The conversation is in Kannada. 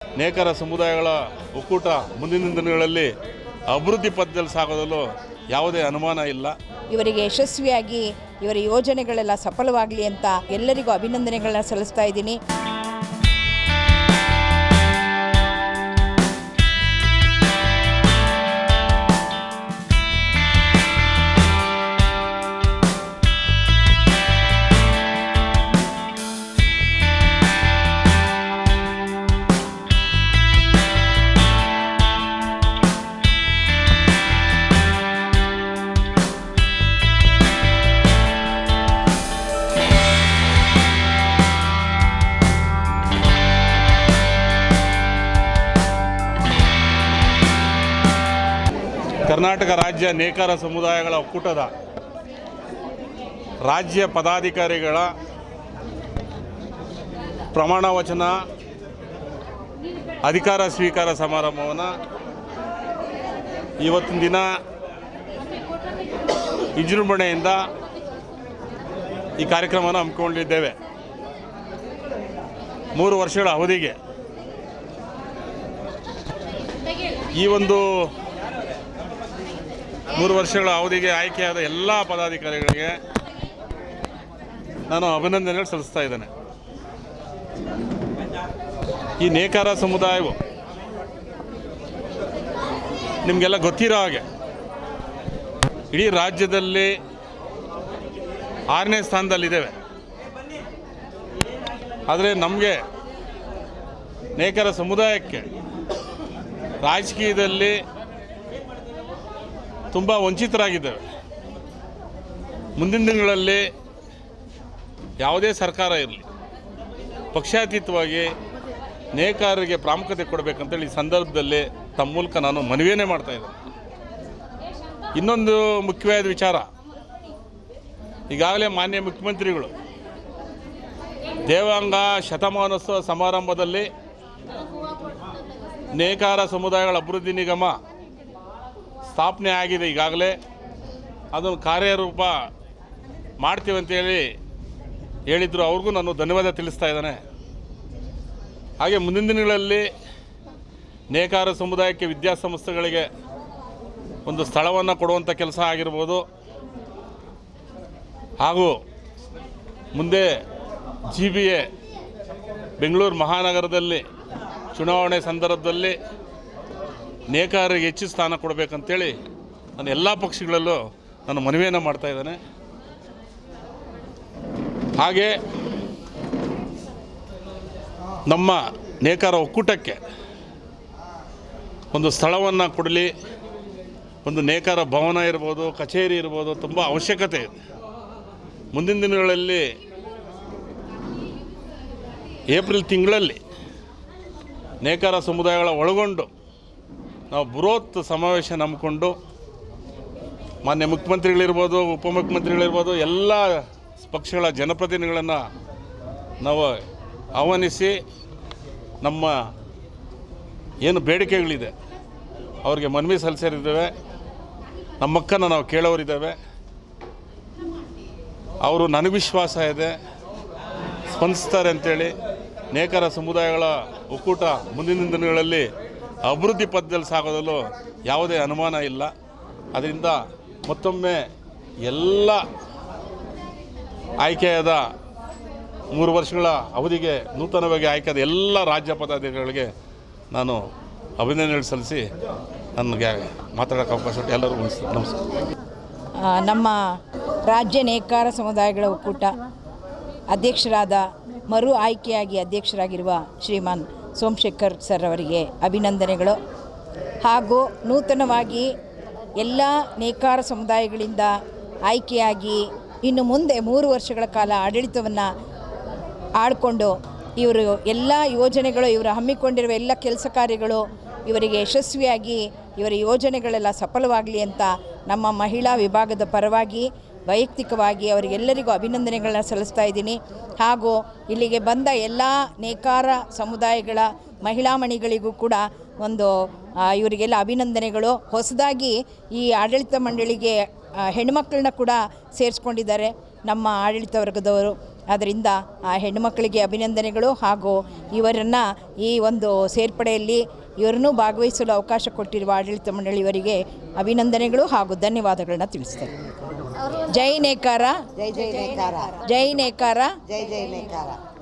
ನೇಕಾರ ಸಮುದಾಯಗಳ ಒಕ್ಕೂಟ ಮುಂದಿನ ದಿನಗಳಲ್ಲಿ ಅಭಿವೃದ್ಧಿ ಪಥದಲ್ಲಿ ಸಾಗೋದಲ್ಲೂ ಯಾವುದೇ ಅನುಮಾನ ಇಲ್ಲ. ಇವರಿಗೆ ಯಶಸ್ವಿಯಾಗಿ ಇವರ ಯೋಜನೆಗಳೆಲ್ಲ ಸಫಲವಾಗಲಿ ಅಂತ ಎಲ್ಲರಿಗೂ ಅಭಿನಂದನೆಗಳನ್ನ ಸಲ್ಲಿಸ್ತಾ ಇದ್ದೀನಿ. ಕರ್ನಾಟಕ ರಾಜ್ಯ ನೇಕಾರ ಸಮುದಾಯಗಳ ಒಕ್ಕೂಟದ ರಾಜ್ಯ ಪದಾಧಿಕಾರಿಗಳ ಪ್ರಮಾಣ ವಚನ ಅಧಿಕಾರ ಸ್ವೀಕಾರ ಸಮಾರಂಭವನ್ನು ಇವತ್ತಿನ ದಿನ ವಿಜೃಂಭಣೆಯಿಂದ ಈ ಕಾರ್ಯಕ್ರಮವನ್ನು ಹಮ್ಮಿಕೊಂಡಿದ್ದೇವೆ. 3 ವರ್ಷಗಳ ಅವಧಿಗೆ ಈ ಒಂದು 3 ವರ್ಷಗಳ ಅವಧಿಗೆ ಆಯ್ಕೆಯಾದ ಎಲ್ಲ ಪದಾಧಿಕಾರಿಗಳಿಗೆ ನಾನು ಅಭಿನಂದನೆಗಳು ಸಲ್ಲಿಸ್ತಾ ಇದ್ದೇನೆ. ಈ ನೇಕಾರ ಸಮುದಾಯವು ನಿಮಗೆಲ್ಲ ಗೊತ್ತಿರೋ ಹಾಗೆ ಇಡೀ ರಾಜ್ಯದಲ್ಲಿ 6ನೇ ಸ್ಥಾನದಲ್ಲಿದ್ದೇವೆ. ಆದರೆ ನಮಗೆ ನೇಕಾರ ಸಮುದಾಯಕ್ಕೆ ರಾಜಕೀಯದಲ್ಲಿ ತುಂಬ ವಂಚಿತರಾಗಿದ್ದೇವೆ. ಮುಂದಿನ ದಿನಗಳಲ್ಲಿ ಯಾವುದೇ ಸರ್ಕಾರ ಇರಲಿ ಪಕ್ಷಾತೀತವಾಗಿ ನೇಕಾರರಿಗೆ ಪ್ರಾಮುಖ್ಯತೆ ಕೊಡಬೇಕಂತೇಳಿ ಈ ಸಂದರ್ಭದಲ್ಲಿ ತಮ್ಮ ಮೂಲಕ ನಾನು ಮನವಿಯನ್ನೇ ಮಾಡ್ತಾಯಿದ್ದೇನೆ. ಇನ್ನೊಂದು ಮುಖ್ಯವಾದ ವಿಚಾರ, ಈಗಾಗಲೇ ಮಾನ್ಯ ಮುಖ್ಯಮಂತ್ರಿಗಳು ದೇವಾಂಗ ಶತಮಾನೋತ್ಸವ ಸಮಾರಂಭದಲ್ಲಿ ನೇಕಾರ ಸಮುದಾಯಗಳ ಅಭಿವೃದ್ಧಿ ನಿಗಮ ಸ್ಥಾಪನೆ ಆಗಿದೆ. ಈಗಾಗಲೇ ಅದನ್ನು ಕಾರ್ಯರೂಪ ಮಾಡ್ತೀವಿ ಅಂತೇಳಿ ಹೇಳಿದರು. ಅವ್ರಿಗೂ ನಾನು ಧನ್ಯವಾದ ತಿಳಿಸ್ತಾ ಇದ್ದೇನೆ. ಹಾಗೆ ಮುಂದಿನ ದಿನಗಳಲ್ಲಿ ನೇಕಾರ ಸಮುದಾಯಕ್ಕೆ ವಿದ್ಯಾಸಂಸ್ಥೆಗಳಿಗೆ ಒಂದು ಸ್ಥಳವನ್ನು ಕೊಡುವಂಥ ಕೆಲಸ ಆಗಿರ್ಬೋದು, ಹಾಗೂ ಮುಂದೆ GBA ಬೆಂಗಳೂರು ಮಹಾನಗರದಲ್ಲಿ ಚುನಾವಣೆ ಸಂದರ್ಭದಲ್ಲಿ ನೇಕಾರರಿಗೆ ಹೆಚ್ಚು ಸ್ಥಾನ ಕೊಡಬೇಕಂತೇಳಿ ನಾನು ಎಲ್ಲ ಪಕ್ಷಗಳಲ್ಲೂ ನಾನು ಮನವಿಯನ್ನು ಮಾಡ್ತಾಯಿದ್ದೇನೆ. ಹಾಗೆ ನಮ್ಮ ನೇಕಾರ ಒಕ್ಕೂಟಕ್ಕೆ ಒಂದು ಸ್ಥಳವನ್ನು ಕೊಡಲಿ, ಒಂದು ನೇಕಾರ ಭವನ ಇರ್ಬೋದು, ಕಚೇರಿ ಇರ್ಬೋದು, ತುಂಬ ಅವಶ್ಯಕತೆ ಇದೆ. ಮುಂದಿನ ದಿನಗಳಲ್ಲಿ ಏಪ್ರಿಲ್ ತಿಂಗಳಲ್ಲಿ ನೇಕಾರ ಸಮುದಾಯಗಳ ಒಳಗೊಂಡು ನಾವು ಬೃಹತ್ ಸಮಾವೇಶ ನಂಬಿಕೊಂಡು ಮಾನ್ಯ ಮುಖ್ಯಮಂತ್ರಿಗಳಿರ್ಬೋದು, ಉಪಮುಖ್ಯಮಂತ್ರಿಗಳಿರ್ಬೋದು, ಎಲ್ಲ ಪಕ್ಷಗಳ ಜನಪ್ರತಿನಿಧಿಗಳನ್ನು ನಾವು ಆಹ್ವಾನಿಸಿ ನಮ್ಮ ಏನು ಬೇಡಿಕೆಗಳಿದೆ ಅವ್ರಿಗೆ ಮನವಿ ಸಲ್ಲಿಸಿದ್ದೇವೆ. ನಮ್ಮಕ್ಕನ್ನು ನಾವು ಕೇಳೋರಿದ್ದೇವೆ. ಅವರು ನನಗೆ ವಿಶ್ವಾಸ ಇದೆ ಸ್ಪಂದಿಸ್ತಾರೆ ಅಂತೇಳಿ. ನೇಕಾರ ಸಮುದಾಯಗಳ ಒಕ್ಕೂಟ ಮುಂದಿನ ದಿನಗಳಲ್ಲಿ ಅಭಿವೃದ್ಧಿ ಪಥದಲ್ಲಿ ಸಾಗೋದಲ್ಲೂ ಯಾವುದೇ ಅನುಮಾನ ಇಲ್ಲ. ಅದರಿಂದ ಮತ್ತೊಮ್ಮೆ ಎಲ್ಲ ಆಯ್ಕೆಯಾದ 3 ವರ್ಷಗಳ ಅವಧಿಗೆ ನೂತನವಾಗಿ ಆಯ್ಕೆಯಾದ ಎಲ್ಲ ರಾಜ್ಯ ಪದಾಧಿಕಾರಿಗಳಿಗೆ ನಾನು ಅಭಿನಂದನೆ ಸಲ್ಲಿಸಿ ನನಗೆ ಮಾತಾಡೋಕ್ಕೆ ಅವಕಾಶ ಕೊಟ್ಟು ಎಲ್ಲರಿಗೂ ನಮಸ್ಕಾರ. ನಮ್ಮ ರಾಜ್ಯ ನೇಕಾರ ಸಮುದಾಯಗಳ ಒಕ್ಕೂಟ ಅಧ್ಯಕ್ಷರಾದ ಮರು ಆಯ್ಕೆಯಾಗಿ ಅಧ್ಯಕ್ಷರಾಗಿರುವ ಶ್ರೀಮಾನ್ ಸೋಮಶೇಖರ್ ಸರ್ ಅವರಿಗೆ ಅಭಿನಂದನೆಗಳು. ಹಾಗೂ ನೂತನವಾಗಿ ಎಲ್ಲ ನೇಕಾರ ಸಮುದಾಯಗಳಿಂದ ಆಯ್ಕೆಯಾಗಿ ಇನ್ನು ಮುಂದೆ 3 ವರ್ಷಗಳ ಕಾಲ ಆಡಳಿತವನ್ನು ಆಡಿಕೊಂಡು ಇವರು ಎಲ್ಲ ಯೋಜನೆಗಳು, ಇವರು ಹಮ್ಮಿಕೊಂಡಿರುವ ಎಲ್ಲ ಕೆಲಸ ಕಾರ್ಯಗಳು ಇವರಿಗೆ ಯಶಸ್ವಿಯಾಗಿ ಇವರ ಯೋಜನೆಗಳೆಲ್ಲ ಸಫಲವಾಗಲಿ ಅಂತ ನಮ್ಮ ಮಹಿಳಾ ವಿಭಾಗದ ಪರವಾಗಿ ವೈಯಕ್ತಿಕವಾಗಿ ಅವರಿಗೆಲ್ಲರಿಗೂ ಅಭಿನಂದನೆಗಳನ್ನ ಸಲ್ಲಿಸ್ತಾ ಇದ್ದೀನಿ. ಹಾಗೂ ಇಲ್ಲಿಗೆ ಬಂದ ಎಲ್ಲ ನೇಕಾರ ಸಮುದಾಯಗಳ ಮಹಿಳಾಮಣಿಗಳಿಗೂ ಕೂಡ ಇವರಿಗೆಲ್ಲ ಅಭಿನಂದನೆಗಳು. ಹೊಸದಾಗಿ ಈ ಆಡಳಿತ ಮಂಡಳಿಗೆ ಹೆಣ್ಮಕ್ಳನ್ನ ಕೂಡ ಸೇರಿಸ್ಕೊಂಡಿದ್ದಾರೆ ನಮ್ಮ ಆಡಳಿತ ವರ್ಗದವರು. ಆದ್ದರಿಂದ ಆ ಹೆಣ್ಣುಮಕ್ಕಳಿಗೆ ಅಭಿನಂದನೆಗಳು ಹಾಗೂ ಇವರನ್ನು ಈ ಒಂದು ಸೇರ್ಪಡೆಯಲ್ಲಿ ಇವರನ್ನೂ ಭಾಗವಹಿಸಲು ಅವಕಾಶ ಕೊಟ್ಟಿರುವ ಆಡಳಿತ ಮಂಡಳಿಯವರಿಗೆ ಅಭಿನಂದನೆಗಳು ಹಾಗೂ ಧನ್ಯವಾದಗಳನ್ನ ತಿಳಿಸ್ತೇನೆ. ಜೈ ನೇಕಾರ, ಜೈ ಜೈ ನೇಕಾರ, ಜೈ ನೇಕಾರ, ಜೈ ಜೈ ನೇಕಾರ.